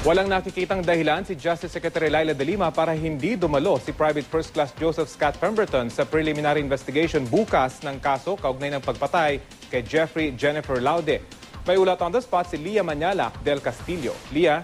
Walang nakikitang dahilan si Justice Secretary Laila De Lima para hindi dumalo si Private First Class Joseph Scott Pemberton sa preliminary investigation bukas ng kaso kaugnay ng pagpatay kay Jeffrey Jennifer Laude. May ulat on the spot si Lia Manyala del Castillo. Lia?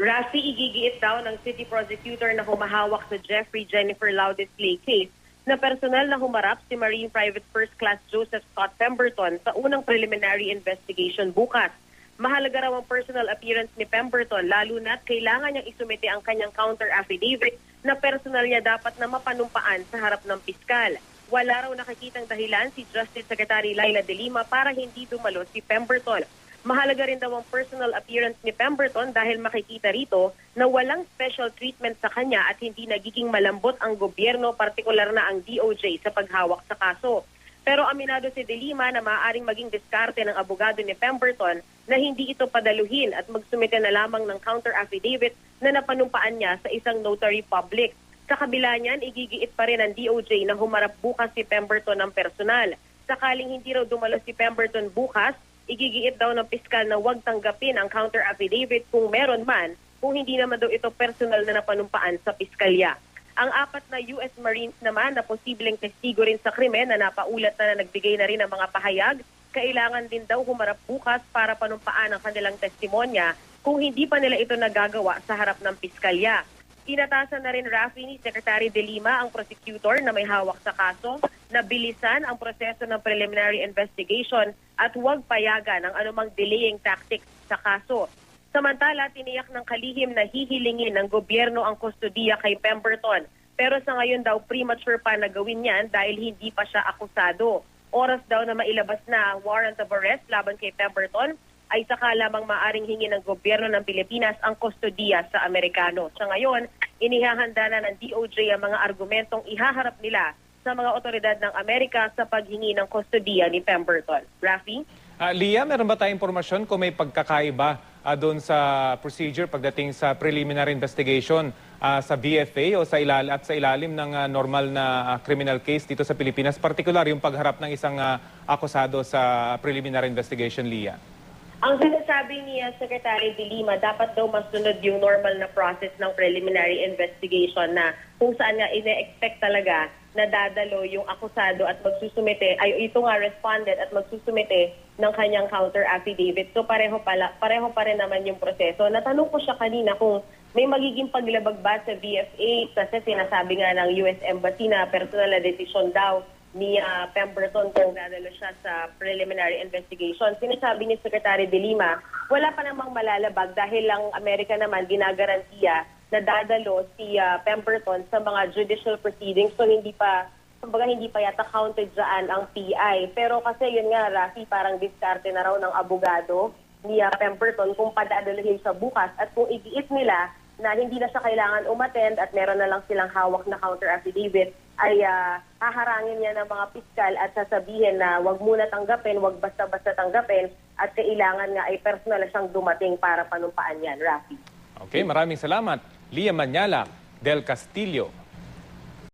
Rafi, igigiit daw ng city prosecutor na humahawak sa Jeffrey Jennifer Laude slay case na personal na humarap si Marine Private First Class Joseph Scott Pemberton sa unang preliminary investigation bukas. Mahalaga raw ang personal appearance ni Pemberton lalo na't kailangan niyang isumite ang kanyang counter affidavit na personal niya dapat na mapanumpaan sa harap ng piskal. Wala raw nakikitang dahilan si Justice Secretary Laila De Lima para hindi dumalo si Pemberton. Mahalaga rin daw ang personal appearance ni Pemberton dahil makikita rito na walang special treatment sa kanya at hindi nagiging malambot ang gobyerno, partikular na ang DOJ sa paghawak sa kaso. Pero aminado si De Lima na maaaring maging diskarte ng abogado ni Pemberton na hindi ito padaluhin at magsumite na lamang ng counter affidavit na napanumpaan niya sa isang notary public. Sa kabila niyan, igigiit pa rin ang DOJ na humarap bukas si Pemberton ng personal. Sakaling hindi raw dumalo si Pemberton bukas, igigiit daw ng piskal na huwag tanggapin ang counter affidavit kung meron man, kung hindi naman daw ito personal na napanumpaan sa piskalya. Ang 4 na US Marines naman na posibleng testigo rin sa krimen na napaulat na nagbigay na rin ng mga pahayag, kailangan din daw humarap bukas para panumpaan ang kanilang testimonya kung hindi pa nila ito nagagawa sa harap ng piskalya. Inatasan na rin, Rafi, ni Secretary De Lima ang prosecutor na may hawak sa kaso na bilisan ang proseso ng preliminary investigation at huwag payagan ang anumang delaying tactics sa kaso. Samantala, tiniyak ng kalihim na hihilingin ng gobyerno ang kustodiya kay Pemberton. Pero sa ngayon daw, premature pa na gawin yan dahil hindi pa siya akusado. Oras daw na mailabas na warrant of arrest laban kay Pemberton ay saka lamang maaring hingin ng gobyerno ng Pilipinas ang kustodiya sa Amerikano. Sa ngayon, inihahanda na ng DOJ ang mga argumentong ihaharap nila sa mga otoridad ng Amerika sa paghingi ng kustodiya ni Pemberton. Rafi? Lia, meron ba tayong impormasyon kung may pagkakaiba doon sa procedure pagdating sa preliminary investigation sa BFA o sa ilalim ng normal na criminal case dito sa Pilipinas, particular yung pagharap ng isang akusado sa preliminary investigation, Lia? Ang sinasabi ni Secretary De Lima, dapat daw masunod yung normal na process ng preliminary investigation na kung saan nga ine-expect talaga na dadalo yung akusado at magsusumite, ay ito nga respondent at magsusumite ng kanyang counter affidavit. So pareho pa rin naman yung proseso. Natanong ko siya kanina kung may magiging paglabag ba sa BFA kasi sinasabi nga ng US Embassy na personal na desisyon daw ni Pemberton kung dadalo siya sa preliminary investigation. Sinasabi ni Secretary De Lima, wala pa namang malalabag dahil lang Amerika naman ginagarantiya na dadalo si Pemberton sa mga judicial proceedings. So hindi pa yata counted dyan ang PI. Pero kasi yun nga, Rafi, parang diskarte na raw ng abogado ni Pemberton kung padadaluhin sa bukas at kung igiit nila na hindi na siya kailangan umattend at meron na lang silang hawak na counter affidavit, ay haharangin niya ng mga piskal at sasabihin na wag muna tanggapin, wag basta-basta tanggapin at kailangan nga ay personal na siyang dumating para panumpaan yan, Rafi. Okay, maraming salamat. Lia Manyala del Castillo.